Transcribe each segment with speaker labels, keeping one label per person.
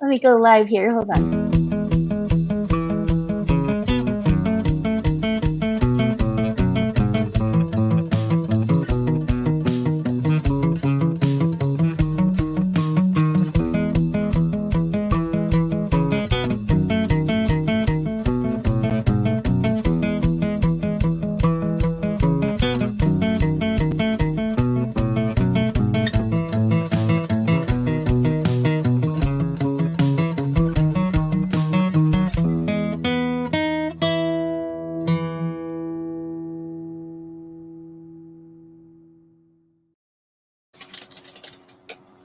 Speaker 1: Let me go live here. Hold on.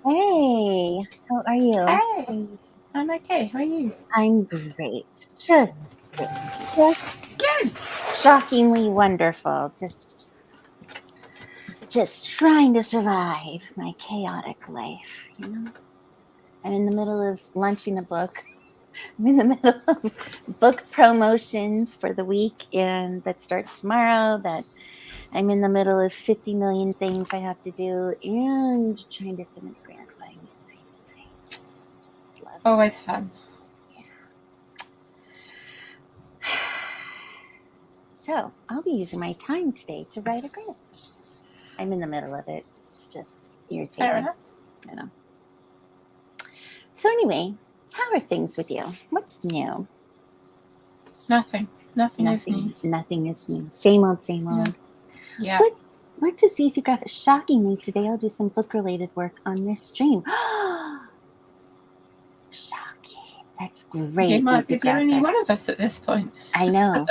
Speaker 1: Hey, how are you?
Speaker 2: Hey, I'm okay. How are you?
Speaker 1: I'm great. Just
Speaker 2: Good.
Speaker 1: shockingly wonderful. Just trying to survive my chaotic life, you know? I'm in the middle of launching a book. I'm in the middle of book promotions for the week and that start tomorrow. That I'm in the middle of 50 million things I have to do and trying to submit a grant by midnight tonight. Just love it.
Speaker 2: Always fun.
Speaker 1: So I'll be using my time today to write a grant. I'm in the middle of it. It's just irritating.
Speaker 2: Fair enough.
Speaker 1: I know. So anyway, how are things with you? What's new?
Speaker 2: Nothing. Nothing is new.
Speaker 1: Nothing is new. Same old, same old.
Speaker 2: No. Yeah.
Speaker 1: What does Easy Graphics? Shockingly, today I'll do some book-related work on this stream. Shocking. That's great.
Speaker 2: You might
Speaker 1: Easy
Speaker 2: be the only
Speaker 1: Graphics.
Speaker 2: one of us at this point.
Speaker 1: I know.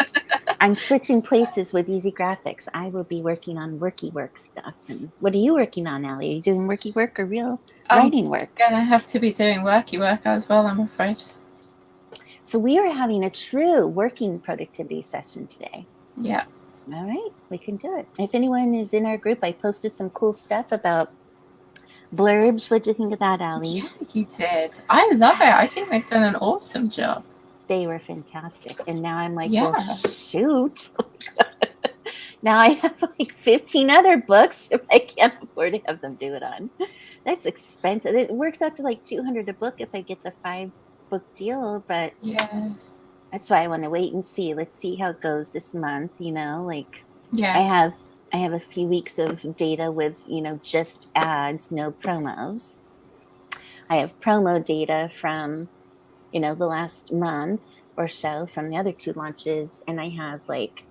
Speaker 1: I'm switching places with Easy Graphics. I will be working on worky work stuff. And what are you working on, Allie? Are you doing worky work or real writing work?
Speaker 2: I'm gonna have to be doing worky work as well, I'm afraid.
Speaker 1: So we are having a true working productivity session today.
Speaker 2: Yeah.
Speaker 1: All right, we can do it. If anyone is in our group, I posted some cool stuff about blurbs. What do you think of that, Allie?
Speaker 2: Yeah, you did. I love it. I think they've done an awesome job.
Speaker 1: They were fantastic. And now I'm like,
Speaker 2: Yeah.
Speaker 1: well, shoot. Now I have like 15 other books if I can't afford to have them do it on. That's expensive. It works out to like $200 a book if I get the 5-book deal, but
Speaker 2: Yeah.
Speaker 1: that's why I want to wait and see. Let's see how it goes this month, you know, like
Speaker 2: Yeah.
Speaker 1: I have a few weeks of data with, you know, just ads, no promos. I have promo data from, you know, the last month or so from the other 2 launches. And I have like,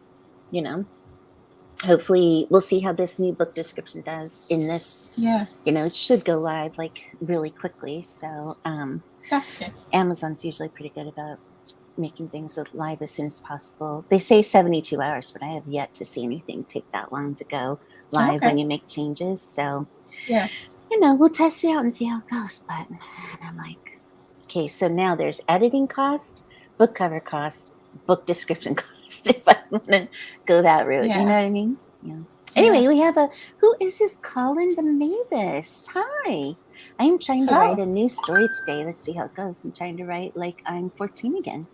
Speaker 1: you know, hopefully we'll see how this new book description does in this.
Speaker 2: Yeah.
Speaker 1: You know, it should go live like really quickly. So
Speaker 2: That's good.
Speaker 1: Amazon's usually pretty good about making things live as soon as possible. They say 72 hours, but I have yet to see anything take that long to go live when you make changes. So,
Speaker 2: yeah,
Speaker 1: you know, we'll test it out and see how it goes. But I'm like, okay, so now there's editing cost, book cover cost, book description cost, if I want to go that route.
Speaker 2: Yeah.
Speaker 1: You know what I mean? Yeah. Anyway, we have who is this? Colin the Mavis. Hi. I am trying to write a new story today. Let's see how it goes. I'm trying to write like I'm 14 again.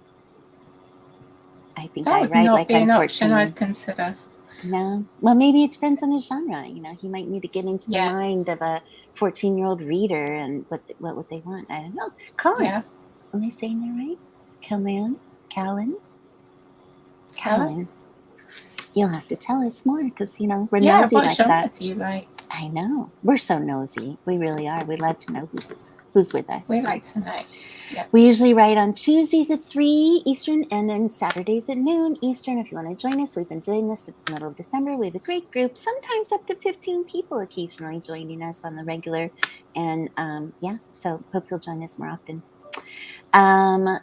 Speaker 1: I think
Speaker 2: that
Speaker 1: I
Speaker 2: would
Speaker 1: write
Speaker 2: not
Speaker 1: like
Speaker 2: be
Speaker 1: I'm
Speaker 2: an
Speaker 1: 14.
Speaker 2: option I'd consider.
Speaker 1: No. Well, maybe it depends on the genre. You know, he might need to get into the
Speaker 2: Yes.
Speaker 1: mind of a 14-year-old reader and what would they want. I don't know. Colin.
Speaker 2: Yeah.
Speaker 1: Am I saying that right? Callan? You'll have to tell us more because, you know, we're nosy like that.
Speaker 2: With you, right?
Speaker 1: I know. We're so nosy. We really are. We love to know who's with us.
Speaker 2: We like to know. Yep.
Speaker 1: We usually write on Tuesdays at 3 Eastern and then Saturdays at noon Eastern. If you want to join us, we've been doing this since the middle of December. We have a great group, sometimes up to 15 people occasionally joining us on the regular. And yeah, so hope you'll join us more often.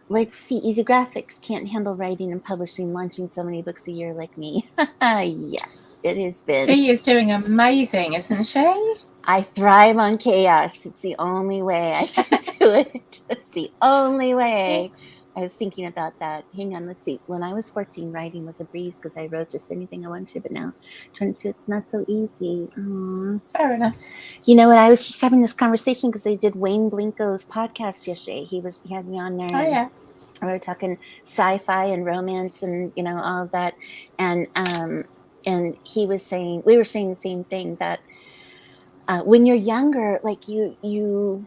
Speaker 1: Let's see. Easy Graphics can't handle writing and publishing, launching so many books a year like me. Yes, it has been.
Speaker 2: C is doing amazing, isn't she?
Speaker 1: I thrive on chaos. It's the only way I can do it. It's the only way. I was thinking about that. Hang on, let's see. When I was 14, writing was a breeze because I wrote just anything I wanted to, but now 22, it's not so easy.
Speaker 2: Fair enough.
Speaker 1: You know what? I was just having this conversation because I did Wayne Blinko's podcast yesterday. He had me on there.
Speaker 2: Oh, yeah.
Speaker 1: We were talking sci-fi and romance and, you know, all of that. And he was saying, we were saying the same thing, that when you're younger, like you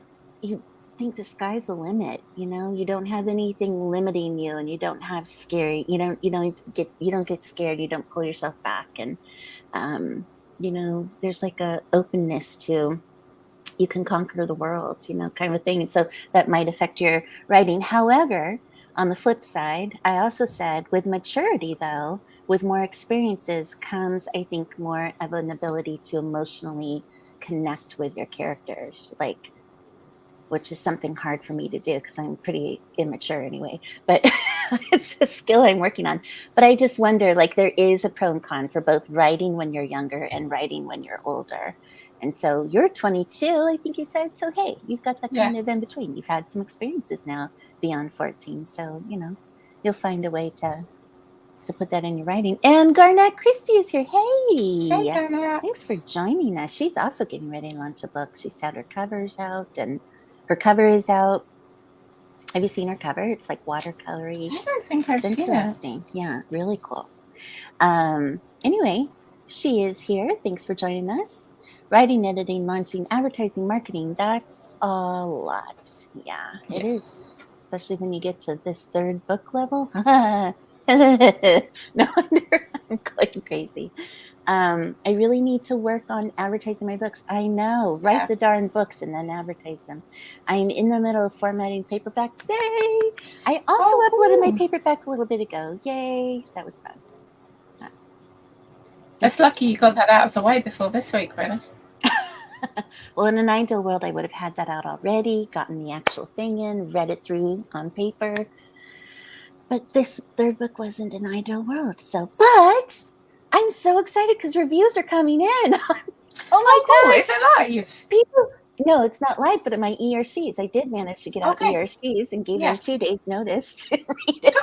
Speaker 1: think the sky's the limit. You don't have anything limiting you, and you don't have scary. You don't get scared. You don't pull yourself back, and there's like a openness to you can conquer the world, kind of a thing. And so that might affect your writing. However, on the flip side, I also said with maturity, though, with more experiences comes, I think, more of an ability to emotionally connect with your characters, which is something hard for me to do because I'm pretty immature anyway, but it's a skill I'm working on. But I just wonder, there is a pro and con for both writing when you're younger and writing when you're older. And so you're 22, I think you said. So, hey, you've got that kind of in between. You've had some experiences now beyond 14. So, you'll find a way to put that in your writing. And Garnett Christie is here.
Speaker 2: Hey, Garnett.
Speaker 1: Thanks for joining us. She's also getting ready to launch a book. She's had her covers out, and her cover is out. Have you seen her cover? It's like watercolory.
Speaker 2: I don't think I've seen it.
Speaker 1: Interesting. Yeah, really cool. Anyway, she is here. Thanks for joining us. Writing, editing, launching, advertising, marketing. That's a lot. Yeah, it is. Especially when you get to this third book level. No wonder I'm going crazy. I really need to work on advertising my books. I know. Write the darn books and then advertise them. I'm in the middle of formatting paperback today. I also uploaded my paperback a little bit ago. Yay. That was fun.
Speaker 2: It's lucky you got that out of the way before this week, really.
Speaker 1: Well, in an ideal world, I would have had that out already, gotten the actual thing in, read it through on paper. But this third book wasn't an ideal world. But I'm so excited because reviews are coming in. Oh my gosh.
Speaker 2: Is it live?
Speaker 1: No, it's not live, but at my ERCs, I did manage to get out ERCs and gave them 2 days notice to read it.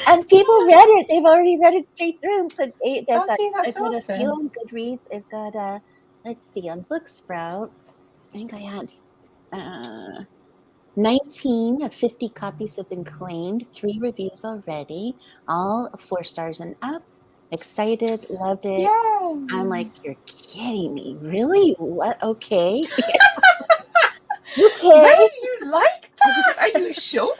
Speaker 1: And people read it. They've already read it straight through. And put I've got a few on Goodreads. I've got, let's see, on Booksprout, I think I had 19 of 50 copies have been claimed, 3 reviews already, all 4 stars and up. Excited, loved it.
Speaker 2: Yay.
Speaker 1: I'm like, you're kidding me. Really? What? Okay.
Speaker 2: Really? You like that? Are you sure?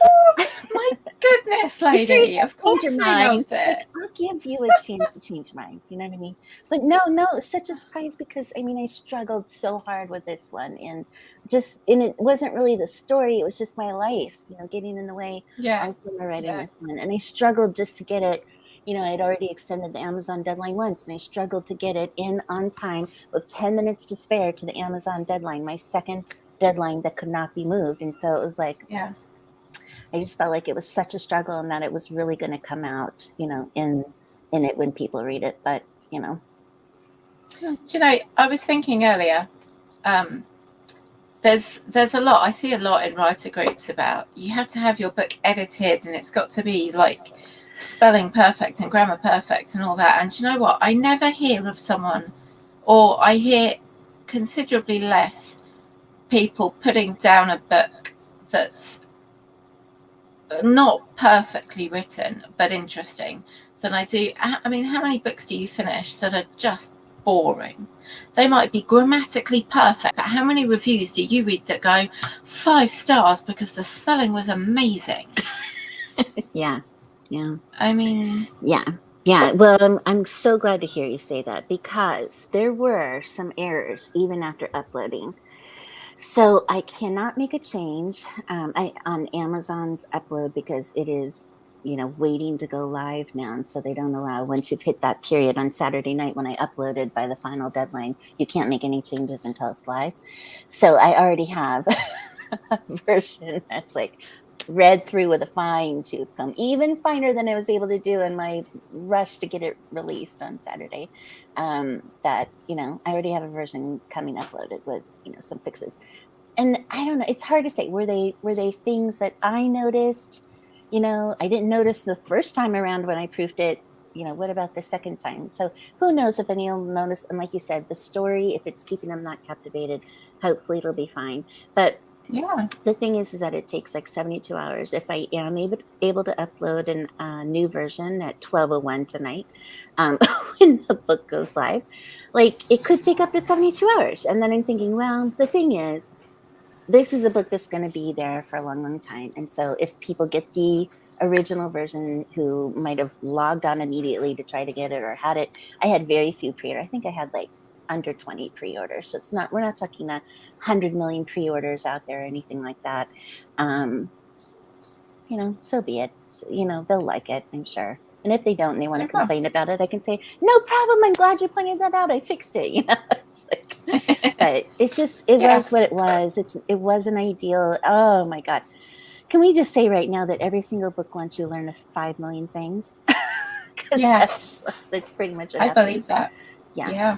Speaker 2: My goodness, lady. Of course I loved it.
Speaker 1: I'll give you a chance to change your mind. You know what I mean? But no, it's such a surprise because, I struggled so hard with this one. And it wasn't really the story. It was just my life, getting in the way. I was writing this one. And I struggled just to get it. I'd already extended the Amazon deadline once, and I struggled to get it in on time with 10 minutes to spare to the Amazon deadline, my second deadline that could not be moved. And so it was like, I just felt like it was such a struggle and that it was really going to come out, in it when people read it. But,
Speaker 2: Do I was thinking earlier, there's a lot, I see a lot in writer groups about you have to have your book edited and it's got to be like spelling perfect and grammar perfect and all that. And do you know what? I never hear of someone, or I hear considerably less people putting down a book that's not perfectly written but interesting than I do. How many books do you finish that are just boring? They might be grammatically perfect, but how many reviews do you read that go 5 stars because the spelling was amazing?
Speaker 1: Yeah.
Speaker 2: Yeah.
Speaker 1: Well, I'm so glad to hear you say that because there were some errors even after uploading. So I cannot make a change on Amazon's upload because it is, waiting to go live now. And so they don't allow, once you've hit that period on Saturday night when I uploaded by the final deadline, you can't make any changes until it's live. So I already have a version that's like read through with a fine tooth comb, even finer than I was able to do in my rush to get it released on Saturday. That, I already have a version coming uploaded with, some fixes. And I don't know, it's hard to say. Were they things that I noticed? I didn't notice the first time around when I proofed it. What about the second time? So who knows if any will notice? And like you said, the story, if it's keeping them not captivated, hopefully it'll be fine. But the thing is that it takes like 72 hours. If I am able to upload a new version at 12:01 tonight, when the book goes live, like it could take up to 72 hours. And then I'm thinking, well, the thing is, this is a book that's going to be there for a long, long time. And so if people get the original version who might have logged on immediately to try to get it or had it, I had very few pre-orders. I think I had like under 20 pre-orders. So it's not, we're not talking 100 million pre-orders out there or anything like that. You know, so be it. You know, they'll like it, I'm sure. And if they don't and they want to complain about it, I can say, no problem. I'm glad you pointed that out. I fixed it. You know, it's like, but it's just, it was what it was. It wasn't ideal. Oh my God. Can we just say right now that every single book wants you to learn 5 million things?
Speaker 2: Yes.
Speaker 1: That's pretty much what
Speaker 2: I
Speaker 1: happens.
Speaker 2: believe that. Yeah.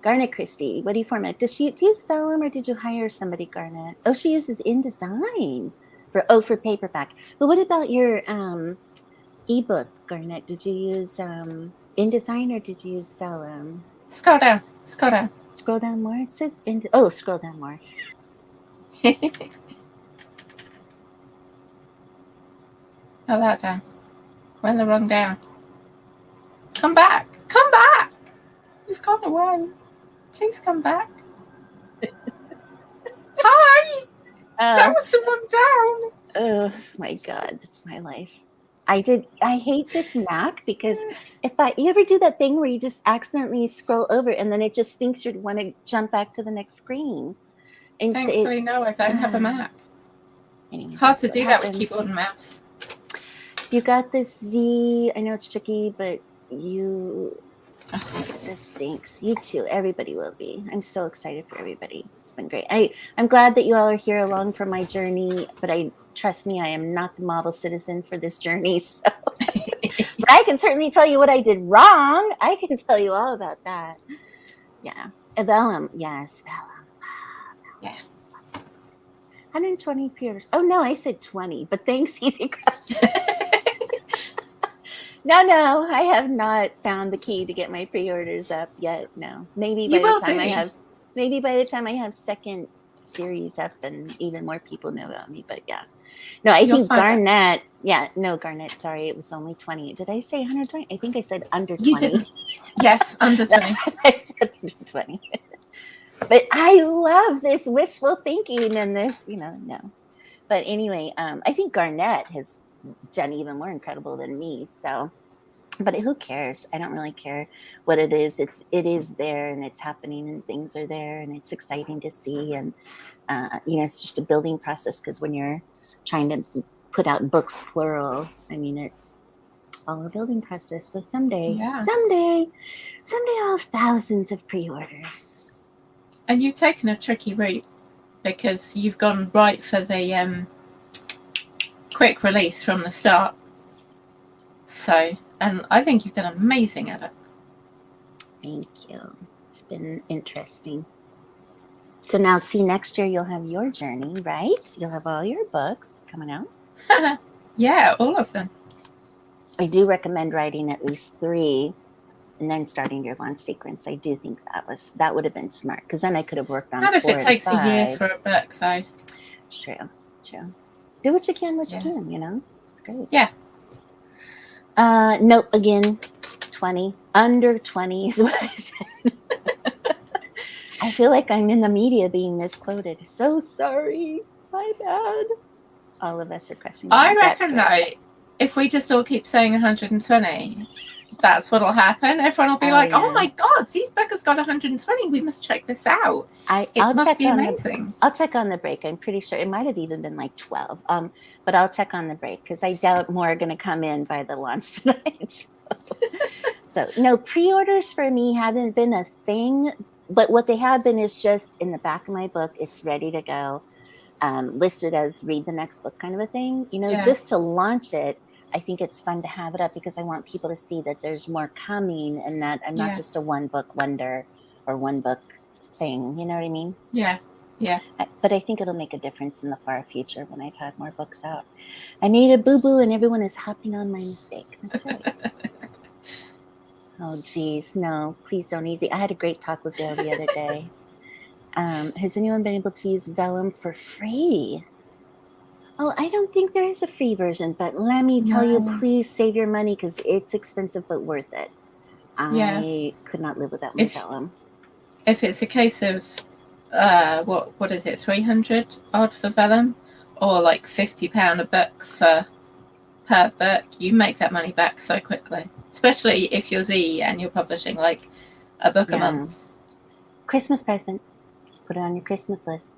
Speaker 1: Garnet Christie, what do you format? Does she use Vellum or did you hire somebody, Garnet? Oh, she uses InDesign for paperback. But what about your ebook, Garnet? Did you use InDesign or did you use Vellum?
Speaker 2: Scroll down.
Speaker 1: Scroll down more. It says scroll down more.
Speaker 2: Oh, that down. Went the wrong down. Come back. You've gone away. Please come back. Hi. That was the one down.
Speaker 1: Oh my God, that's my life. I hate this Mac because you ever do that thing where you just accidentally scroll over and then it just thinks you want to jump back to the next screen.
Speaker 2: Thankfully, no, I don't have a Mac.
Speaker 1: Anyway,
Speaker 2: hard to do that with keyboard and mouse.
Speaker 1: You got this Z. I know it's tricky, but this stinks. You too. Everybody will be. I'm so excited for everybody. It's been great. I'm glad that you all are here along for my journey, but trust me, I am not the model citizen for this journey. So but I can certainly tell you what I did wrong. I can tell you all about that. Yeah. Vellum. Yes, Vellum.
Speaker 2: Yeah.
Speaker 1: 120 pre-orders. Oh no, I said 20, but thanks, Easy Craft. No, I have not found the key to get my pre-orders up yet. No, maybe by the time I have second series up and even more people know about me. But yeah, no, I think Garnet. Yeah, no, Garnet. Sorry, it was only 20. Did I say 120? I think I said under 20.
Speaker 2: You did. Yes, under 20.
Speaker 1: I said under 20. But I love this wishful thinking and this, no. But anyway, I think Garnet has done even more incredible than me. So, but who cares? I don't really care what it is. It is there and it's happening and things are there and it's exciting to see. And, it's just a building process because when you're trying to put out books plural, I mean, it's all a building process. So someday I'll have thousands of pre-orders.
Speaker 2: And you've taken a tricky route because you've gone right for the quick release from the start. So, and I think you've done amazing at it.
Speaker 1: Thank you. It's been interesting. So now, see, next year you'll have your journey, right? You'll have all your books coming out.
Speaker 2: Yeah, all of them.
Speaker 1: I do recommend writing at least 3 and then starting your launch sequence. I do think that would have been smart because then I could have worked on.
Speaker 2: Not if it takes a year for a book, though.
Speaker 1: True. Do what you can, It's great.
Speaker 2: Yeah.
Speaker 1: Nope. Again, 20 under 20 is what I said. I feel like I'm in the media being misquoted. So sorry. My bad. All of us are questioning.
Speaker 2: I reckon though, if we just all keep saying 120, that's what'll happen. Everyone will be like, "Oh my God, these book has got 120. We must check this out. It must be amazing."
Speaker 1: I'll check on the break. I'm pretty sure it might have even been like 12. But I'll check on the break because I doubt more are going to come in by the launch tonight. So no, pre-orders for me haven't been a thing. But what they have been is just in the back of my book. It's ready to go, listed as read the next book kind of a thing. Just to launch it. I think it's fun to have it up because I want people to see that there's more coming and that I'm not just a one book wonder or one book thing. You know what I mean?
Speaker 2: Yeah.
Speaker 1: But I think it'll make a difference in the far future when I've had more books out. I made a boo-boo and everyone is hopping on my mistake. That's right. Oh, geez. No, please don't easy. I had a great talk with Dale the other day. Has anyone been able to use Vellum for free? Oh, I don't think there is a free version, but let me tell you, please save your money because it's expensive but worth it. I could not live without my Vellum.
Speaker 2: If it's a case of what is it, 300 odd for vellum, or like £50 a book for per book, you make that money back so quickly, especially if you're Z and you're publishing like a book a month.
Speaker 1: Christmas present. Just put it on your Christmas list.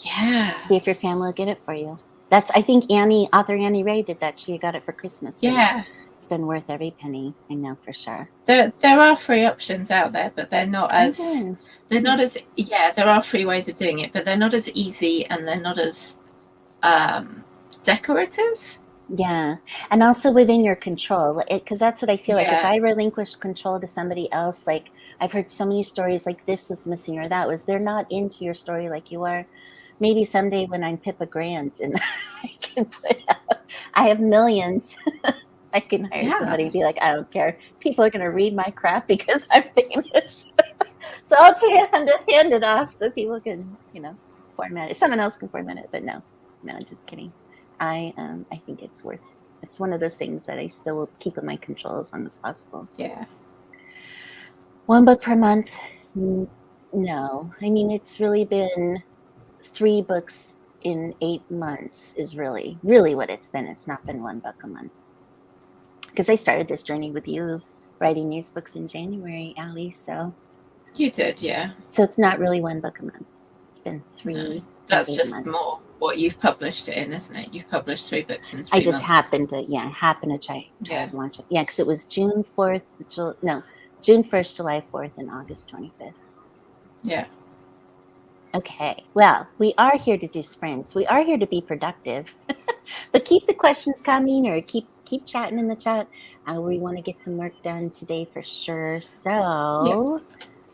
Speaker 2: Yeah.
Speaker 1: See if your family will get it for you. I think author Annie Ray did that. She got it for Christmas.
Speaker 2: Yeah.
Speaker 1: It's been worth every penny. I know for sure.
Speaker 2: There are free options out there, but they're not as there are free ways of doing it, but they're not as easy and they're not as decorative.
Speaker 1: Yeah. And also within your control, because that's what I feel like. If I relinquish control to somebody else, like I've heard so many stories like this was missing or that was, they're not into your story like you are. Maybe someday when I'm Pippa Grant and I can I have millions, I can hire somebody and be like, I don't care. People are going to read my crap because I'm famous. So I'll hand it off so people can, format it. Someone else can format it, but no, just kidding. I think it's one of those things that I still will keep in my control as long as possible.
Speaker 2: Yeah.
Speaker 1: 1 book per month? No. I mean, it's really been 3 books in 8 months is really, really what it's been. It's not been 1 book a month. Because I started this journey with you writing these books in January, Allie, so.
Speaker 2: You did, yeah.
Speaker 1: So it's not really 1 book a month. It's been 3.
Speaker 2: No, that's just
Speaker 1: months.
Speaker 2: More what you've published it in, isn't it? You've published 3 books in 3 months.
Speaker 1: I just happened to try to launch it. Yeah, because it was June 1st, July 4th, and August 25th.
Speaker 2: Yeah.
Speaker 1: Okay, well, we are here to do sprints. We are here to be productive, but keep the questions coming or keep chatting in the chat. We want to get some work done today for sure. So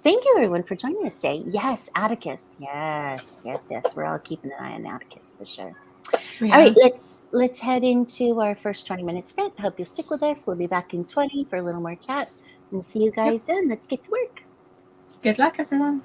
Speaker 1: thank you everyone for joining us today. Yes, Atticus. Yes. We're all keeping an eye on Atticus for sure. Yeah. All right, let's head into our first 20-minute sprint. Hope you'll stick with us. We'll be back in 20 for a little more chat. And see you guys then. Let's get to work.
Speaker 2: Good luck, everyone.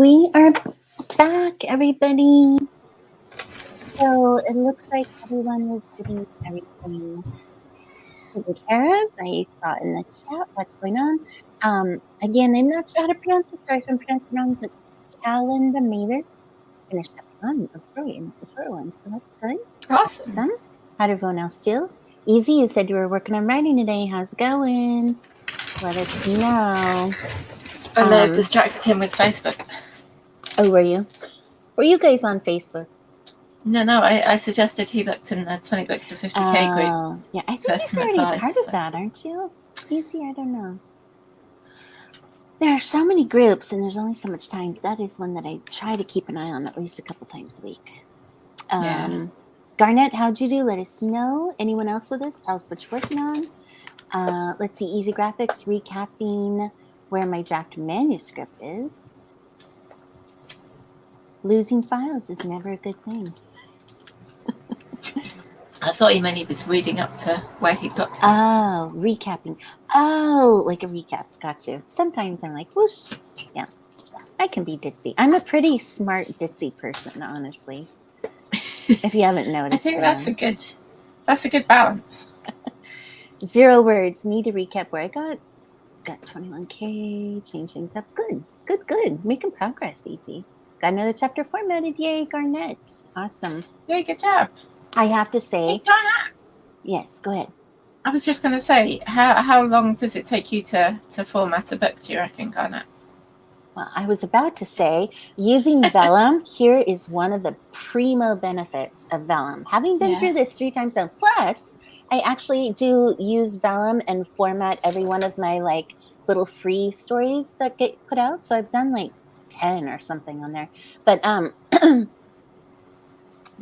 Speaker 1: We are back, everybody. So it looks like everyone was getting everything taken care of. I saw in the chat what's going on. Again, I'm not sure how to pronounce this. Sorry if I'm pronouncing it wrong, but Calendar Mavis finished up on the story and the short one. So that's good.
Speaker 2: Awesome.
Speaker 1: How'd everyone else do? Easy, you said you were working on writing today. How's it going? Let us know.
Speaker 2: I may have distracted him with Facebook.
Speaker 1: Oh, were you? Were you guys on Facebook?
Speaker 2: No, I suggested he looked in the 20 books to 50k group.
Speaker 1: Oh, yeah, I think
Speaker 2: for
Speaker 1: he's
Speaker 2: some
Speaker 1: already
Speaker 2: advice,
Speaker 1: part of
Speaker 2: so.
Speaker 1: that, aren't you? Easy, I don't know. There are so many groups, and there's only so much time. But that is one that I try to keep an eye on at least a couple times a week.
Speaker 2: Yeah.
Speaker 1: Garnett, how'd you do? Let us know. Anyone else with us? Tell us what you're working on. Let's see. Easy Graphics recapping where my draft manuscript is. Losing files is never a good thing.
Speaker 2: I thought he meant he was reading up to where he got to.
Speaker 1: Oh, recapping. Oh, like a recap. Got you. Sometimes I'm like, whoosh. Yeah, I can be ditzy. I'm a pretty smart ditzy person, honestly. If you haven't noticed,
Speaker 2: I think that's a good balance.
Speaker 1: 0 words. Need to recap where I got 21K. Change things up. Good. Making progress. Easy. Got another chapter formatted. Yay, Garnett. Awesome.
Speaker 2: Yeah, good job.
Speaker 1: I have to say.
Speaker 2: Hey, Garnett.
Speaker 1: Yes, go ahead.
Speaker 2: I was just going to say, how long does it take you to format a book, do you reckon, Garnett?
Speaker 1: Well, I was about to say, using Vellum here is one of the primo benefits of Vellum. Having been through this 3 times now, plus I actually do use Vellum and format every one of my like little free stories that get put out. So I've done like 10 or something on there. But the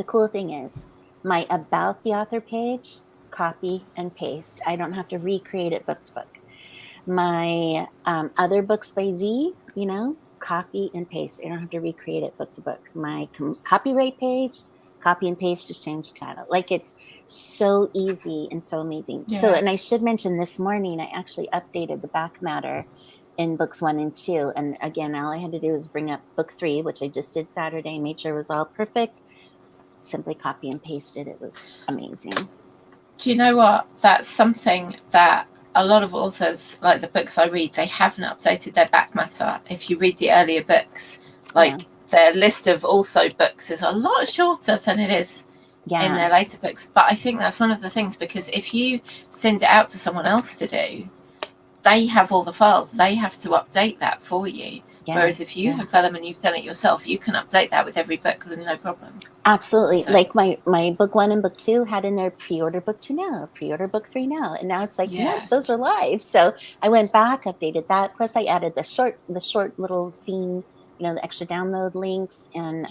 Speaker 1: cool thing is my about the author page, copy and paste. I don't have to recreate it book to book. My other books by Z, copy and paste. I don't have to recreate it book to book. My copyright page, copy and paste, just change the title. Like it's so easy and so amazing.
Speaker 2: Yeah.
Speaker 1: So, and I should mention this morning, I actually updated the back matter in books 1 and 2. And again, all I had to do was bring up book 3, which I just did Saturday, made sure it was all perfect. Simply copy and pasted. It was amazing.
Speaker 2: Do you know what? That's something that a lot of authors, like the books I read, they haven't updated their back matter. If you read the earlier books, their list of also books is a lot shorter than it is in their later books. But I think that's one of the things, because if you send it out to someone else to do, they have all the files. They have to update that for you. Yeah, whereas if you have Vellum and you've done it yourself, you can update that with every book with no problem.
Speaker 1: Absolutely. So, like my book 1 and book 2 had in there pre-order book 2 now, pre-order book 3 now. And now it's like, yeah, those are live. So I went back, updated that. Plus I added the short little scene, the extra download links. And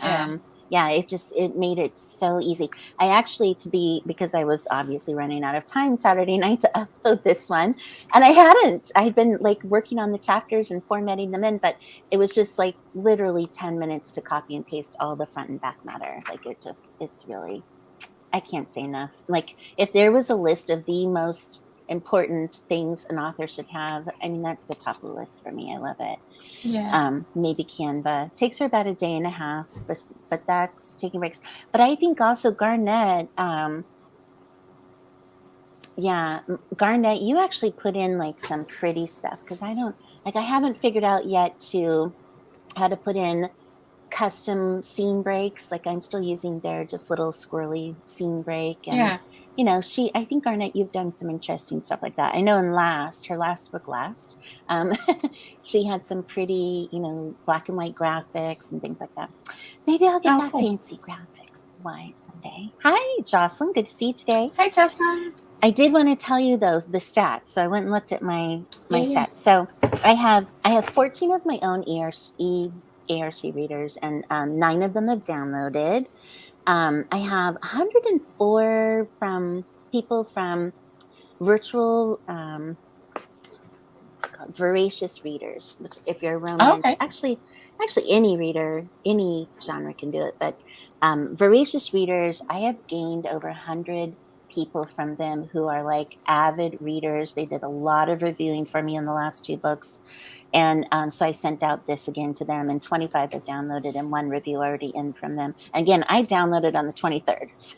Speaker 1: it made it so easy. I actually, because I was obviously running out of time Saturday night to upload this one. And I hadn't. I'd been like working on the chapters and formatting them in, but it was just like literally 10 minutes to copy and paste all the front and back matter. Like it's really, I can't say enough. Like if there was a list of the most important things an author should have, I mean, that's the top of the list for me. I love it.
Speaker 2: Yeah.
Speaker 1: Maybe Canva. Takes her about a day and a half, but that's taking breaks. But I think also Garnett, Garnett, you actually put in like some pretty stuff, because I haven't figured out yet how to put in custom scene breaks. Like I'm still using their just little squirrely scene break. And I think Garnett, you've done some interesting stuff like that. I know in her last book, she had some pretty, black and white graphics and things like that. Maybe I'll get that fancy graphics someday. Hi, Jocelyn. Good to see you today.
Speaker 2: Hi, Jocelyn.
Speaker 1: I did want to tell you the stats. So I went and looked at my stats. So I have 14 of my own ARC readers, and 9 of them have downloaded. I have 104 from people from virtual voracious readers, which if you're a romance, actually any reader, any genre can do it, but voracious readers, I have gained over 100 people from them who are like avid readers. They did a lot of reviewing for me in the last 2 books. And so I sent out this again to them, and 25 have downloaded and 1 review already in from them. Again, I downloaded on the 23rd. So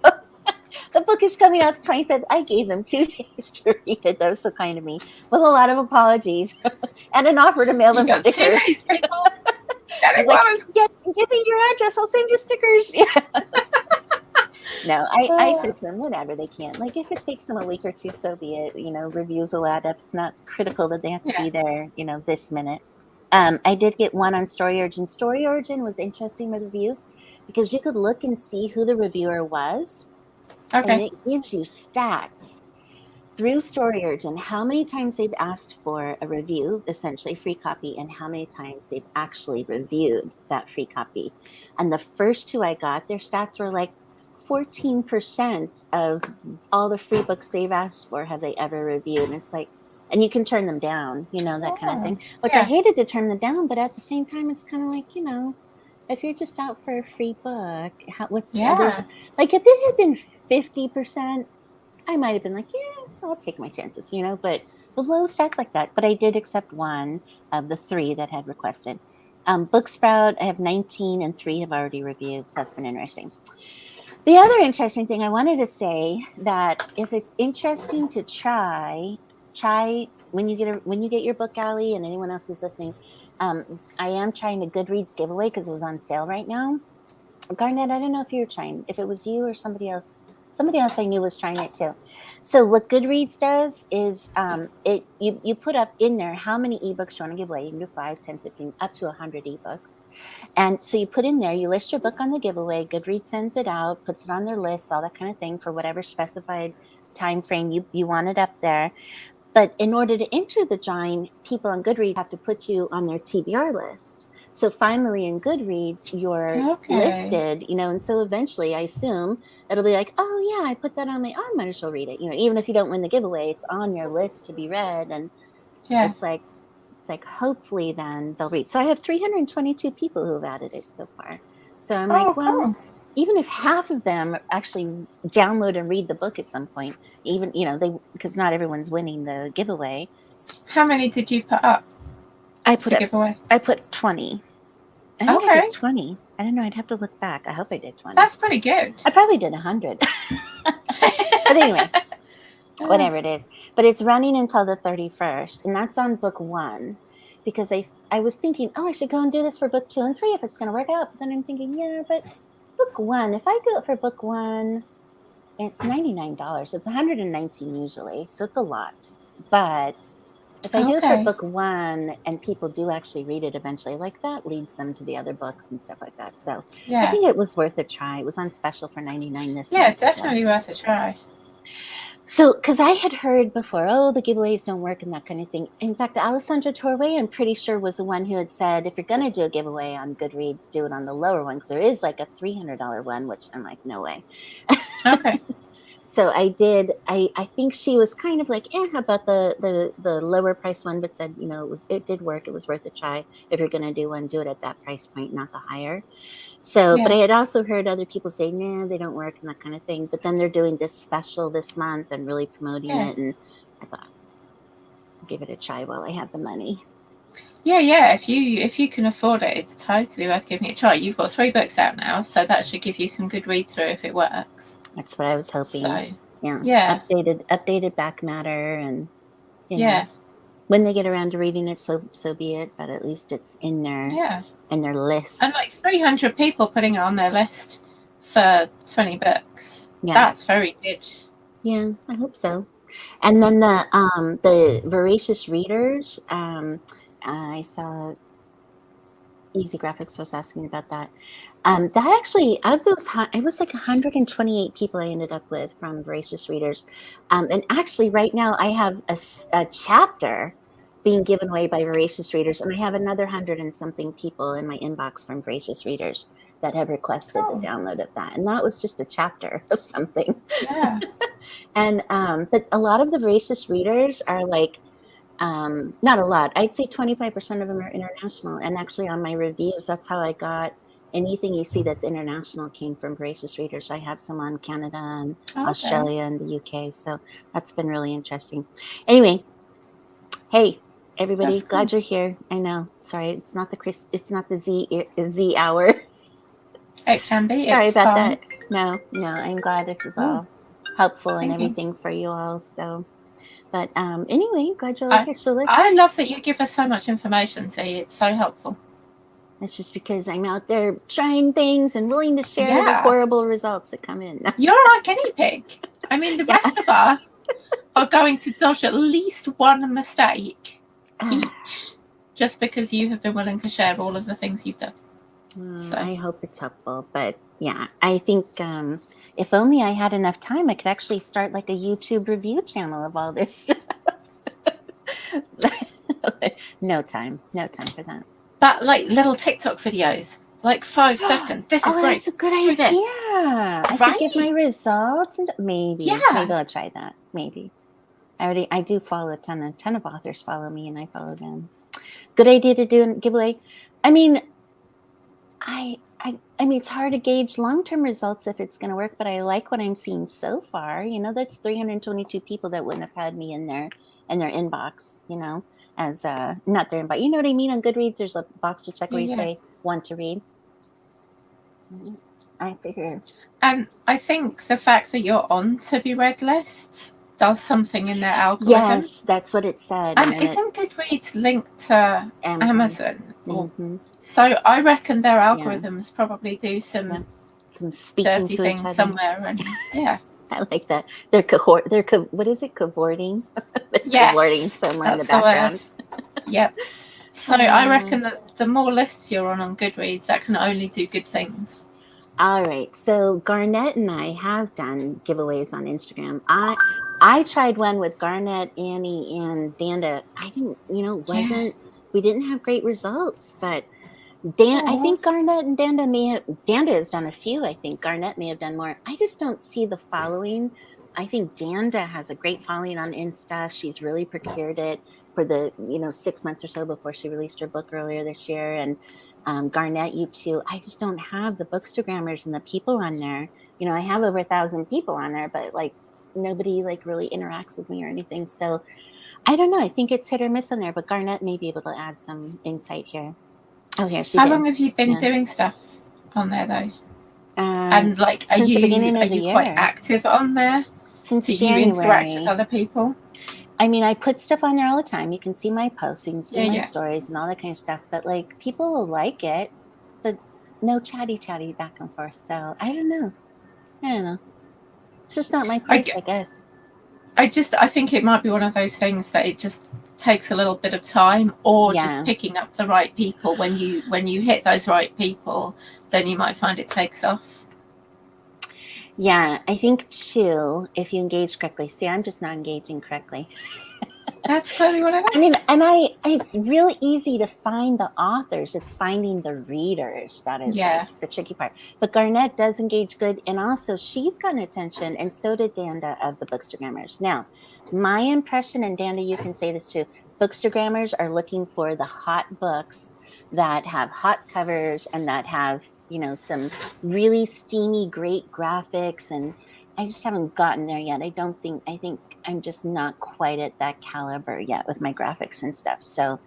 Speaker 1: the book is coming out the 25th. I gave them 2 days to read it. That was so kind of me, with a lot of apologies and an offer to mail them
Speaker 2: got 2
Speaker 1: stickers.
Speaker 2: days, people.
Speaker 1: I was like, give me your address. I'll send you stickers. Yeah. No, I said to them, whatever, they can. Like, if it takes them a week or 2, so be it. You know, reviews will add up. It's not critical that they have to be there, you know, this minute. I did get one on Story Origin. Story Origin was interesting with reviews because you could look and see who the reviewer was. And it gives you stats through Story Origin, how many times they've asked for a review, essentially free copy, and how many times they've actually reviewed that free copy. And the first 2 I got, their stats were like 14% of all the free books they've asked for have they ever reviewed. And it's like, and you can turn them down, you know, that kind of thing, which I hated to turn them down, but at the same time, it's kind of like, you know, if you're just out for a free book, what's others? Like, if it had been 50%, I might have been like, yeah, I'll take my chances, you know, but with low stats like that. But I did accept 1 of the 3 that had requested. Booksprout, I have 19 and 3 have already reviewed. So that's been interesting. The other interesting thing I wanted to say, that if it's interesting to try when you get your book, Allie, and anyone else who's listening, I am trying a Goodreads giveaway because it was on sale right now. Garnett, I don't know if you were trying, if it was you or somebody else. Somebody else I knew was trying it too. So what Goodreads does is you put up in there how many ebooks you want to give away. You can do 5, 10, 15, up to 100 ebooks. And so you put in there, you list your book on the giveaway. Goodreads sends it out, puts it on their list, all that kind of thing for whatever specified time frame you want it up there. But in order to enter the drawing, people on Goodreads have to put you on their TBR list. So finally in Goodreads, you're listed, you know, and so eventually I assume it'll be like, oh yeah, I put that on I might as well read it. You know, even if you don't win the giveaway, it's on your list to be read. And it's like hopefully then they'll read. So I have 322 people who have added it so far. So I'm like, well, even if half of them actually download and read the book at some point, even, you know, because not everyone's winning the giveaway.
Speaker 2: How many did you put up?
Speaker 1: I put 20. I think I did 20. I don't know. I'd have to look back. I hope I did 20.
Speaker 2: That's pretty good.
Speaker 1: I probably did 100. But anyway, whatever it is. But it's running until the 31st. And that's on book 1. Because I was thinking, I should go and do this for book 2 and 3 if it's going to work out. But then I'm thinking, yeah, but book 1, if I do it for book 1, it's $99. It's $119 usually. So it's a lot. But if I do it for book 1 and people do actually read it eventually, like that leads them to the other books and stuff like that. So I think it was worth a try. It was on special for $99 this month.
Speaker 2: Yeah, definitely worth a try.
Speaker 1: So, because I had heard before, the giveaways don't work and that kind of thing. In fact, Alessandra Torway, I'm pretty sure, was the one who had said, if you're going to do a giveaway on Goodreads, do it on the lower one, because there is like a $300 one, which I'm like, no way.
Speaker 2: Okay.
Speaker 1: So I did. I think she was kind of like, how about the lower price one, but said, you know, it did work. It was worth a try. If you're going to do one, do it at that price point, not the higher. So, but I had also heard other people say, nah, they don't work and that kind of thing. But then they're doing this special this month and really promoting it. And I thought, I'll give it a try while I have the money.
Speaker 2: Yeah. If you can afford it, it's totally worth giving it a try. You've got 3 books out now, so that should give you some good read through if it works.
Speaker 1: That's what I was hoping.
Speaker 2: So,
Speaker 1: yeah. Updated back matter, and you know, when they get around to reading it, so be it. But at least it's in there. In their list.
Speaker 2: And like 300 people putting it on their list for 20 books. Yeah. That's very good.
Speaker 1: Yeah, I hope so. And then the Voracious Readers, I saw Easy Graphics was asking about that. That actually, of those, it was like 128 people I ended up with from Voracious Readers. And actually right now I have a chapter being given away by Voracious Readers, and I have another 100 and something people in my inbox from Voracious Readers that have requested the download of that. And that was just a chapter of something.
Speaker 2: Yeah.
Speaker 1: And but a lot of the Voracious Readers are like, not a lot. I'd say 25% of them are international. And actually on my reviews, that's how I got anything you see that's international came from Voracious Readers. I have some on Canada and
Speaker 2: Okay.
Speaker 1: Australia and the UK, so that's been really interesting. Anyway, hey everybody,
Speaker 2: That's
Speaker 1: glad
Speaker 2: cool.
Speaker 1: you're here. I know, sorry, it's not the Z hour.
Speaker 2: It can be.
Speaker 1: Sorry
Speaker 2: It's
Speaker 1: about
Speaker 2: fine.
Speaker 1: that. No, I'm glad this is
Speaker 2: Ooh,
Speaker 1: all helpful and
Speaker 2: thank you.
Speaker 1: everything for you all. So, but anyway, glad you're all here. So
Speaker 2: I love that you give us so much information, Z. It's so helpful.
Speaker 1: It's just because I'm out there trying things and willing to share the
Speaker 2: Yeah.
Speaker 1: horrible results that come in.
Speaker 2: You're our guinea pig. I mean, the rest of us are going to dodge at least one mistake each, just because you have been willing to share all of the things you've done. So
Speaker 1: I hope it's helpful. But yeah, I think if only I had enough time, I could actually start like a YouTube review channel of all this stuff. No time for that.
Speaker 2: But like little TikTok videos, like 5 seconds. This is great.
Speaker 1: That's a good
Speaker 2: Do
Speaker 1: idea.
Speaker 2: this.
Speaker 1: I could give my results and maybe I'll try that. Maybe. I do follow a ton of authors follow me and I follow them. Good idea to do a giveaway. I mean, I mean, it's hard to gauge long-term results if it's going to work, but I like what I'm seeing so far. You know, that's 322 people that wouldn't have had me in their inbox, you know, as not their inbox. You know what I mean? On Goodreads, there's a box to check where you say want to read. I figure.
Speaker 2: And I think the fact that you're on to be read lists does something in their algorithm.
Speaker 1: Yes, that's what it said.
Speaker 2: And isn't Goodreads linked to Amazon?
Speaker 1: Mm-hmm.
Speaker 2: So I reckon their algorithms probably do some
Speaker 1: dirty
Speaker 2: things somewhere. And
Speaker 1: I like that. They're what is it? Cavorting?
Speaker 2: Yes,
Speaker 1: cavorting somewhere in the background.
Speaker 2: Yep. So I reckon that the more lists you're on Goodreads, that can only do good things.
Speaker 1: All right. So Garnett and I have done giveaways on Instagram. I tried one with Garnett, Annie, and Danda. I didn't, we didn't have great results, but I think Garnett and Danda has done a few. I think Garnett may have done more. I just don't see the following. I think Danda has a great following on Insta. She's really procured it for the 6 months or so before she released her book earlier this year. And Garnett, you too. I just don't have the Bookstagrammers and the people on there. You know, I have over 1,000 people on there, but like nobody like really interacts with me or anything. So I don't know. I think it's hit or miss on there, but Garnett may be able to add some insight here. Oh, here she
Speaker 2: How
Speaker 1: did.
Speaker 2: long have you been doing stuff on there though?
Speaker 1: And
Speaker 2: like, are you quite active on there?
Speaker 1: Since
Speaker 2: Do
Speaker 1: January.
Speaker 2: you interact with other people?
Speaker 1: I mean, I put stuff on there all the time. You can see my posts, you can see my stories and all that kind of stuff. But like, people will like it, but no chatty back and forth. So I don't know. It's just not my place, I guess.
Speaker 2: I think it might be one of those things that it just takes a little bit of time, or just picking up the right people. When you hit those right people, then you might find it takes off.
Speaker 1: Yeah, I think too, if you engage correctly. See, I'm just not engaging correctly.
Speaker 2: That's clearly what it is.
Speaker 1: I mean, it's really easy to find the authors. It's finding the readers that is like the tricky part. But Garnett does engage good, and also she's gotten attention, and so did Danda of the Bookstagrammers. Now, my impression, and Danda, you can say this too, Bookstagrammers are looking for the hot books that have hot covers and that have, some really steamy, great graphics. And I just haven't gotten there yet. I think I'm just not quite at that caliber yet with my graphics and stuff. So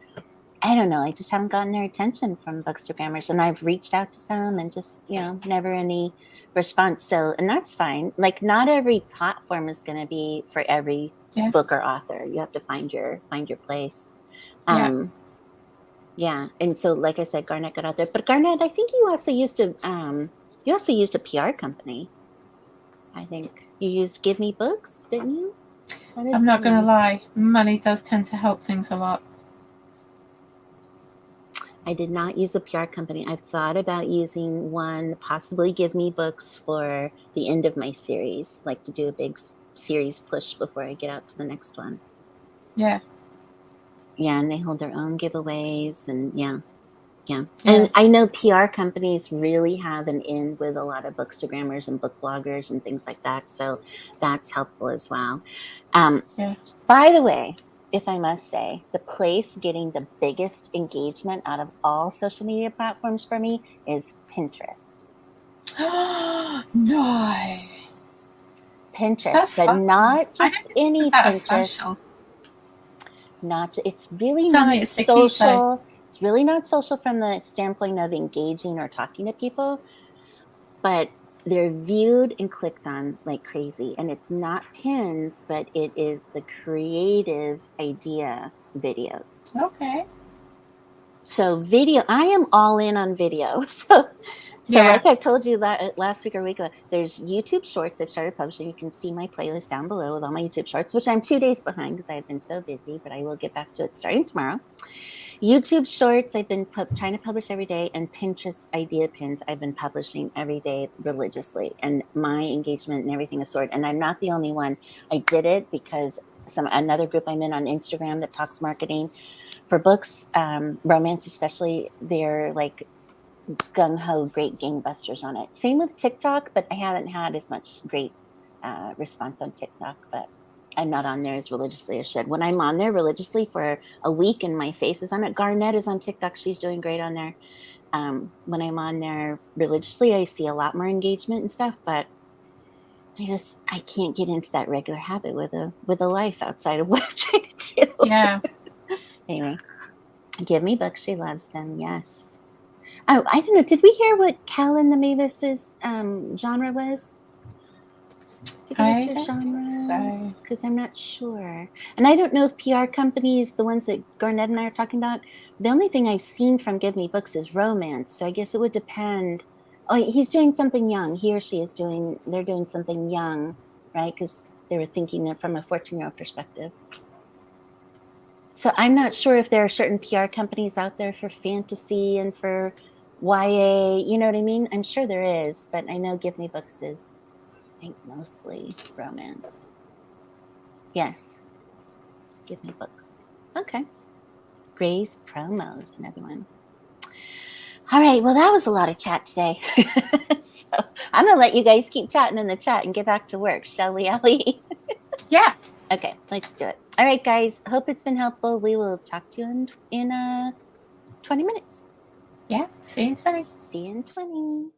Speaker 1: I don't know. I just haven't gotten their attention from Bookstagrammers, and I've reached out to some and just, never any response. So, and that's fine. Like, not every platform is going to be for every book or author. You have to find your place. Yeah. And so, like I said, Garnett got out there, but Garnett, I think you also used a PR company. I think you used Give Me Books, didn't you?
Speaker 2: I'm not going to lie. Money does tend to help things a lot.
Speaker 1: I did not use a PR company. I've thought about using one, possibly Give Me Books for the end of my series, like to do a big series push before I get out to the next one.
Speaker 2: Yeah.
Speaker 1: Yeah, and they hold their own giveaways, and yeah. And I know PR companies really have an in with a lot of Bookstagrammers and book bloggers and things like that, so that's helpful as well. By the way, if I must say, the place getting the biggest engagement out of all social media platforms for me is Pinterest.
Speaker 2: No.
Speaker 1: Pinterest,
Speaker 2: That's
Speaker 1: but
Speaker 2: so
Speaker 1: not
Speaker 2: I
Speaker 1: just
Speaker 2: don't
Speaker 1: any
Speaker 2: think that as
Speaker 1: Pinterest.
Speaker 2: social.
Speaker 1: It's really
Speaker 2: Tell me
Speaker 1: not
Speaker 2: it's the keto.
Speaker 1: social. It's really not social from the standpoint of engaging or talking to people, but they're viewed and clicked on like crazy. And it's not pins, but it is the creative idea videos.
Speaker 2: Okay.
Speaker 1: So video, I am all in on video. So
Speaker 2: Yeah.
Speaker 1: like I told you last week or week ago, there's YouTube Shorts I've started publishing. You can see my playlist down below with all my YouTube Shorts, which I'm 2 days behind because I've been so busy, but I will get back to it starting tomorrow. YouTube Shorts I've been trying to publish every day, and Pinterest idea pins I've been publishing every day religiously, and my engagement and everything is soared. And I'm not the only one. I did it because another group I'm in on Instagram that talks marketing for books, romance especially, they're like gung-ho great gangbusters on it. Same with TikTok, but I haven't had as much great response on TikTok, but I'm not on there as religiously as I should. When I'm on there religiously for a week and my face is on it, Garnett is on TikTok. She's doing great on there. When I'm on there religiously, I see a lot more engagement and stuff, but I can't get into that regular habit with a life outside of what I'm trying to do.
Speaker 2: Yeah.
Speaker 1: Anyway, give me books. She loves them. Yes. Oh, I don't know. Did we hear what Callan the Mavis's genre was? Did we
Speaker 2: I
Speaker 1: get your
Speaker 2: don't think so.
Speaker 1: Because I'm not sure. And I don't know if PR companies, the ones that Garnett and I are talking about, the only thing I've seen from Give Me Books is romance. So I guess it would depend. Oh, he's doing something young. He or she is doing, they're doing something young, right? Because they were thinking it from a 14-year-old perspective. So I'm not sure if there are certain PR companies out there for fantasy and for YA, you know what I mean? I'm sure there is, but I know Give Me Books is, I think, mostly romance. Yes. Give Me Books. Okay. Gray's Promos, another one. All right. Well, that was a lot of chat today. So I'm going to let you guys keep chatting in the chat and get back to work, shall we, Ellie?
Speaker 2: Yeah.
Speaker 1: Okay, let's do it. All right, guys. Hope it's been helpful. We will talk to you in 20 minutes.
Speaker 2: Yeah. See you in 20.
Speaker 1: See you in 20.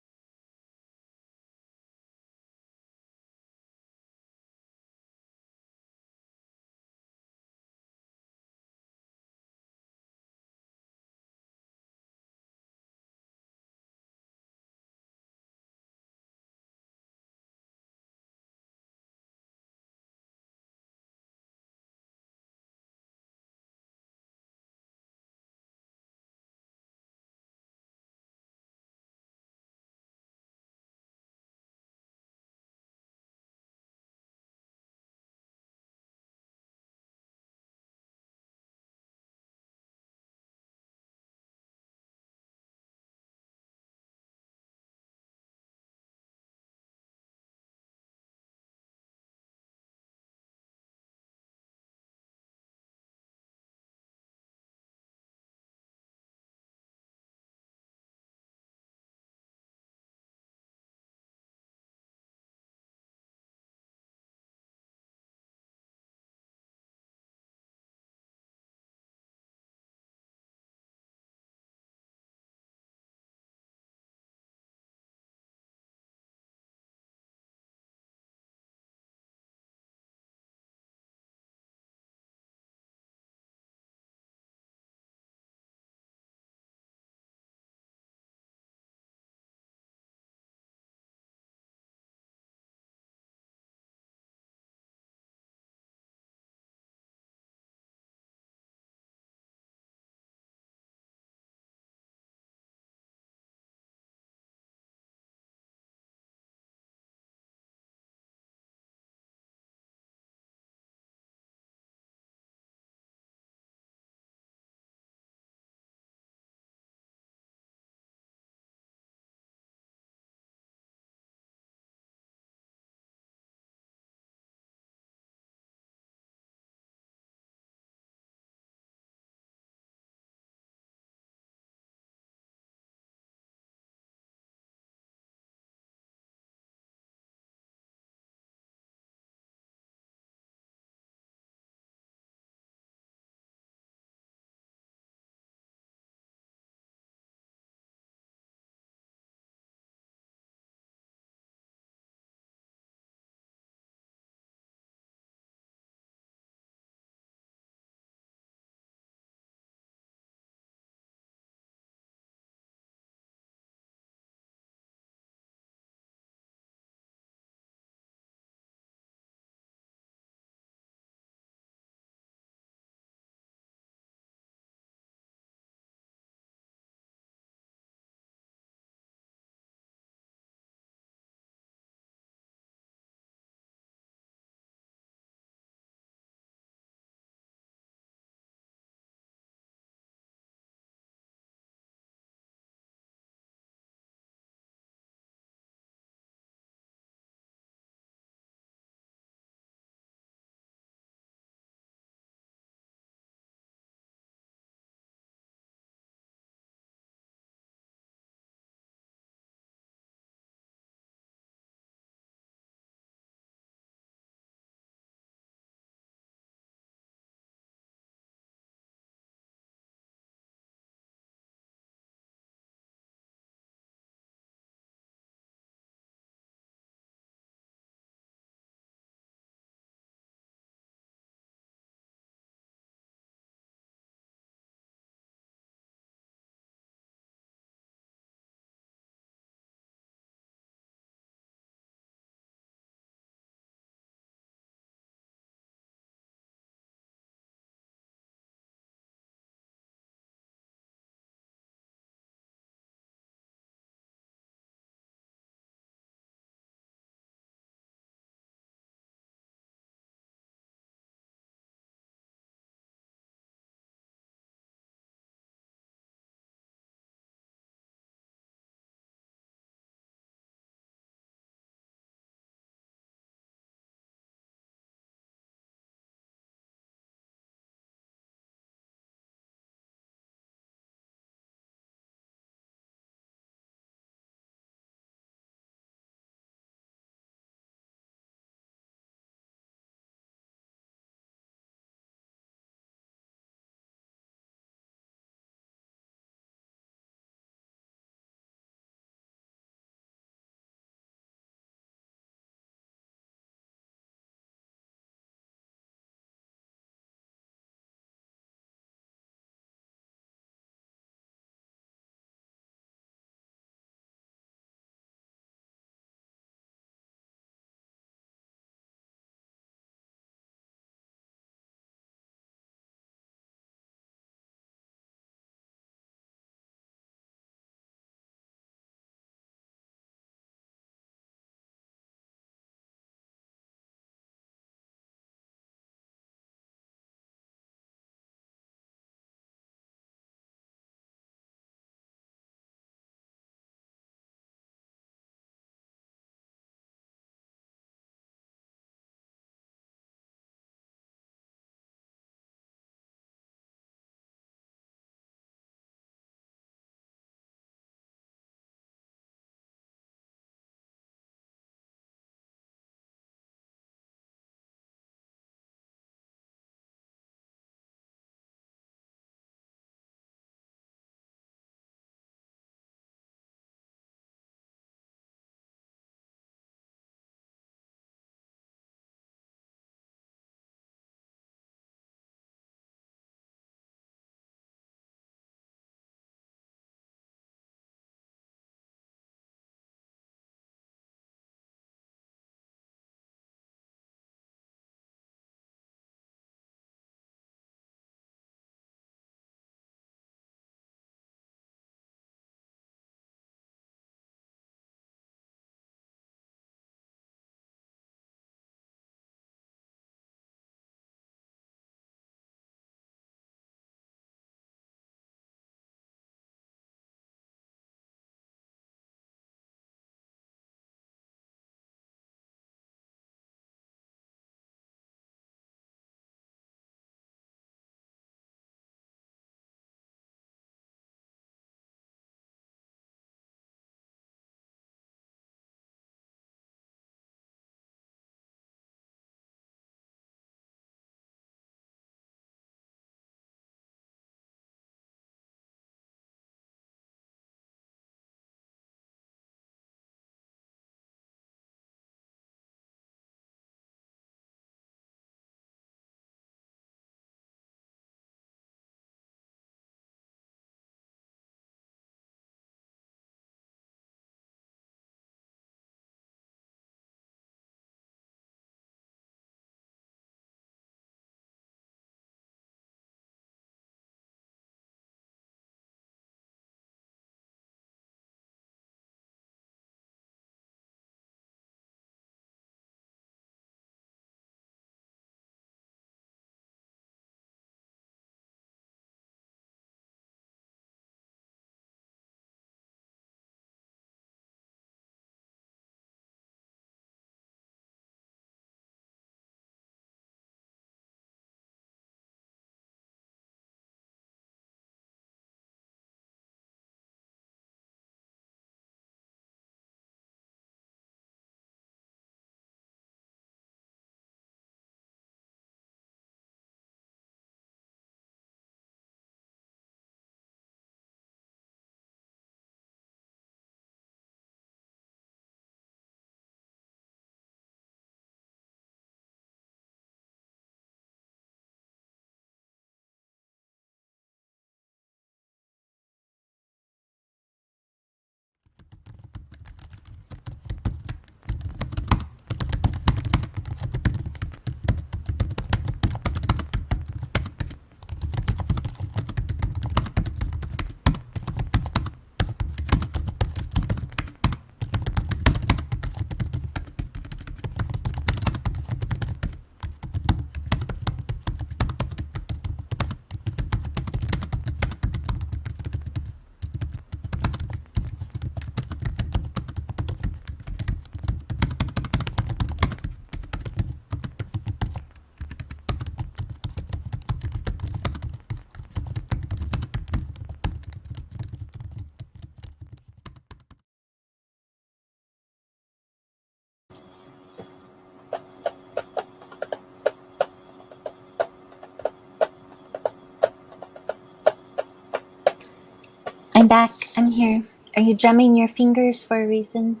Speaker 1: back. I'm here. Are you drumming your fingers for a reason?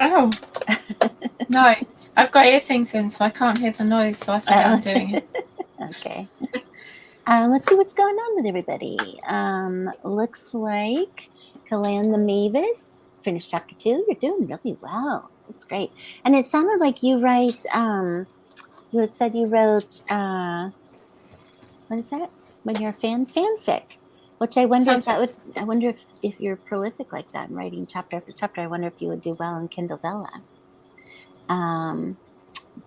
Speaker 2: Oh, no. I've got ear things in, so I can't hear the noise, so I forget I'm doing it.
Speaker 1: Okay. Let's see what's going on with everybody. Looks like Kalan the Mavis finished chapter 2. You're doing really well. That's great. And it sounded like you write, you had said you wrote, what is that? When you're a fanfic, which I wonder if that would, I wonder if you're prolific like that, writing chapter after chapter. I wonder if you would do well in Kindle Vella.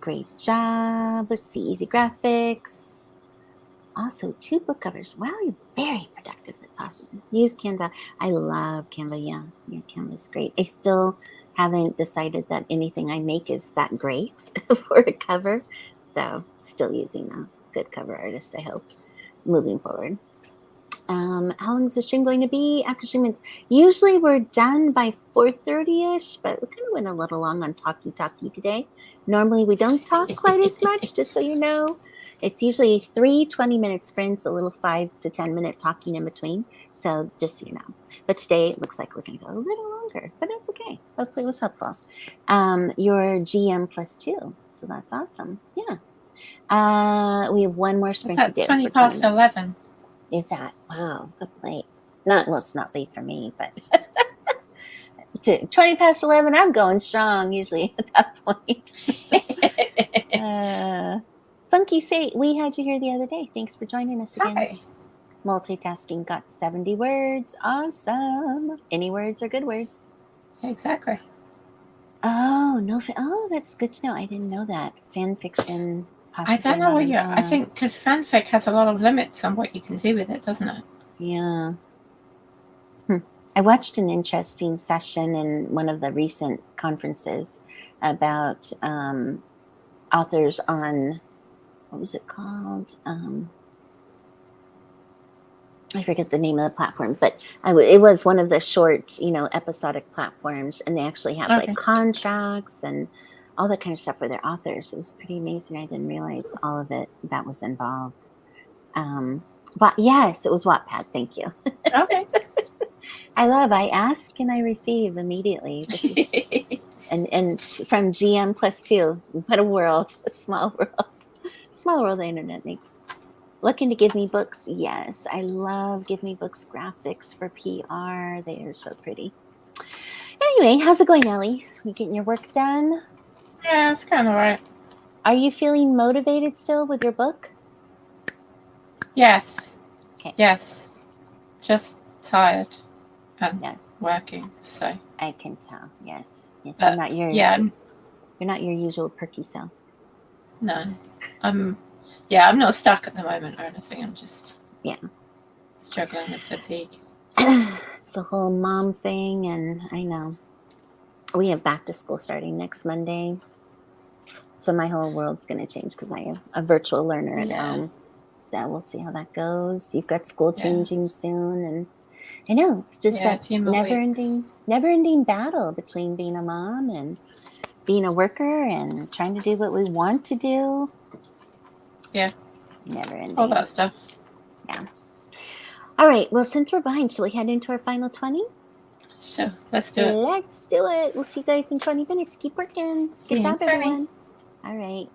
Speaker 1: Great job. Let's see, easy graphics. Also, 2 book covers. Wow, you're very productive. That's awesome. Use Canva. I love Canva. Yeah, Canva's great. I still haven't decided that anything I make is that great for a cover. So, still using a good cover artist, I hope, moving forward. How long is the stream going to be? After streaming, usually we're done by 4:30ish, but we kind of went a little long on talkie today. Normally we don't talk quite as much, just so you know. It's usually 3 20-minute sprints, a little 5 to 10 minute talking in between. So just so you know. But today it looks like we're going to go a little longer, but that's okay. Hopefully it was helpful. You're GM +2, so that's awesome. Yeah. We have one more sprint to do.
Speaker 2: 20 past 11.
Speaker 1: Is that? Wow, that's late. Well, it's not late for me, but 20 past 11, I'm going strong usually at that point. Funky Say, we had you here the other day. Thanks for joining us again.
Speaker 2: Hi.
Speaker 1: Multitasking got 70 words. Awesome. Any words are good words.
Speaker 2: Exactly.
Speaker 1: Oh, no. Oh, that's good to know. I didn't know that. Fan fiction.
Speaker 2: I don't know what I think because fanfic has a lot of limits on what you can do with it, doesn't it?
Speaker 1: Yeah. I watched an interesting session in one of the recent conferences about authors on, what was it called? I forget the name of the platform, but it was one of the short, episodic platforms, and they actually have like contracts and all that kind of stuff for their authors. It was pretty amazing. I didn't realize all of it that was involved. But yes, it was Wattpad. Thank you.
Speaker 2: Okay.
Speaker 1: I ask and I receive immediately. This is, and from GM +2. What a world, a small world the internet makes. Looking to Give Me Books. Yes, I love Give Me Books graphics for PR. They are so pretty. Anyway, how's it going, Ellie? You getting your work done?
Speaker 2: Yeah, it's kind of right.
Speaker 1: Are you feeling motivated still with your book?
Speaker 2: Yes.
Speaker 1: Okay.
Speaker 2: Yes. Just tired and
Speaker 1: Yes.
Speaker 2: working. So
Speaker 1: I can tell. Yes. You're not your you're not your usual perky self.
Speaker 2: No. I'm not stuck at the moment or anything. I'm just struggling with fatigue.
Speaker 1: It's the whole mom thing, and I know we have back to school starting next Monday. So my whole world's going to change because I am a virtual learner at home. So we'll see how that goes. You've got school changing soon, and I know it's just that never-ending battle between being a mom and being a worker and trying to do what we want to do.
Speaker 2: Yeah.
Speaker 1: Never-ending.
Speaker 2: All that stuff.
Speaker 1: Yeah. All right. Well, since we're behind, shall we head into our final 20?
Speaker 2: Sure. Let's do it.
Speaker 1: Let's do it. We'll see you guys in 20 minutes. Keep working. Good job, everyone. All right.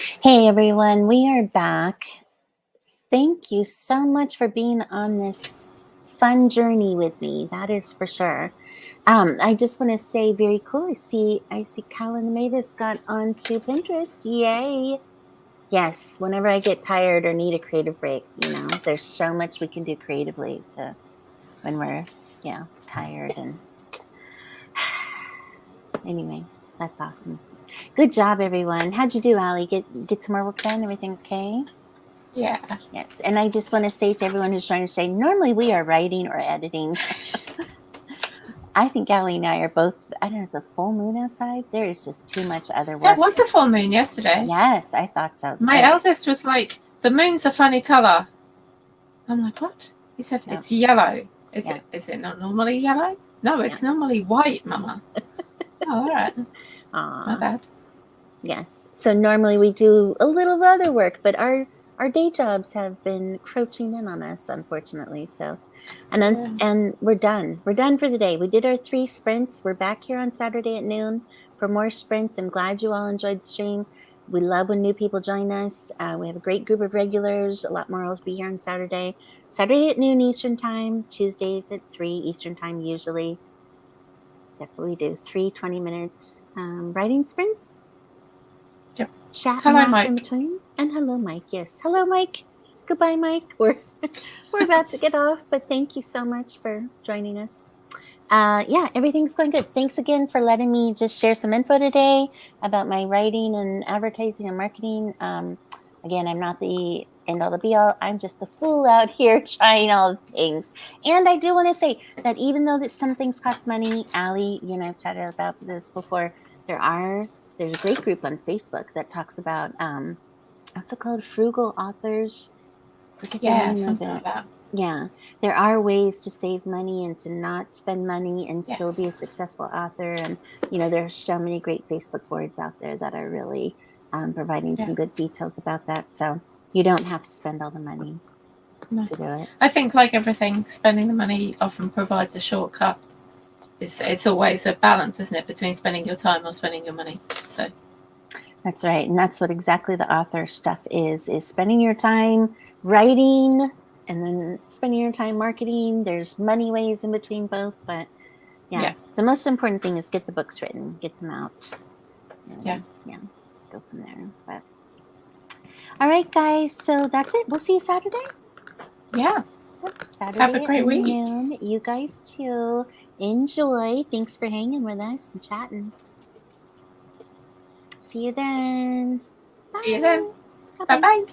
Speaker 1: Hey everyone, we are back. Thank you so much for being on this fun journey with me. That is for sure. I just want to say very cool. I see Colin Mavis got onto Pinterest. Yay. Yes, whenever I get tired or need a creative break, there's so much we can do creatively when we're tired and anyway, that's awesome. Good job, everyone. How'd you do, Allie? Get some more work done? Everything okay?
Speaker 2: Yeah.
Speaker 1: Yes. And I just want to say to everyone who's trying to say, normally we are writing or editing. I think Allie and I are both, I don't know, it's a full moon outside. There is just too much other work.
Speaker 2: That was the full moon yesterday.
Speaker 1: Yes, I thought so.
Speaker 2: My eldest was like, the moon's a funny colour. I'm like, what? He said, it's yellow. Is it not normally yellow? No, it's normally white, Mama. Oh, all right. My bad.
Speaker 1: Yes. So normally we do a little other work, but our day jobs have been encroaching in on us, unfortunately. So, and we're done. We're done for the day. We did our 3 sprints. We're back here on Saturday at noon for more sprints. I'm glad you all enjoyed the stream. We love when new people join us. We have a great group of regulars. A lot more will be here on Saturday. Saturday at noon Eastern time. Tuesdays at 3 Eastern time usually. That's what we do. 3 20-minute writing sprints.
Speaker 2: Yep.
Speaker 1: Chat
Speaker 2: hello,
Speaker 1: and
Speaker 2: Mike.
Speaker 1: in between. And hello, Mike. Yes. Hello, Mike. Goodbye, Mike. We're about to get off, but thank you so much for joining us. Everything's going good. Thanks again for letting me just share some info today about my writing and advertising and marketing. Again, I'm not the end all the be all. I'm just the fool out here trying all the things. And I do want to say that even though that some things cost money, Allie, you and I've chatted about this before. There's a great group on Facebook that talks about what's it called? Frugal authors. Forget the name
Speaker 2: something
Speaker 1: of it.
Speaker 2: like that.
Speaker 1: Yeah, there are ways to save money and to not spend money and still be a successful author. And, there are so many great Facebook boards out there that are really providing some good details about that. So you don't have to spend all the money to do it.
Speaker 2: I think like everything, spending the money often provides a shortcut. It's always a balance, isn't it, between spending your time or spending your money. So
Speaker 1: that's right. And that's what exactly the author stuff is spending your time writing and then spending your time marketing. There's money ways in between both, but the most important thing is get the books written, get them out. And, go from there. But all right, guys. So that's it. We'll see you Saturday.
Speaker 2: Yeah.
Speaker 1: Saturday.
Speaker 2: Have a great week.
Speaker 1: Noon. You guys too. Enjoy. Thanks for hanging with us and chatting. See you then.
Speaker 2: See you then. Bye-bye.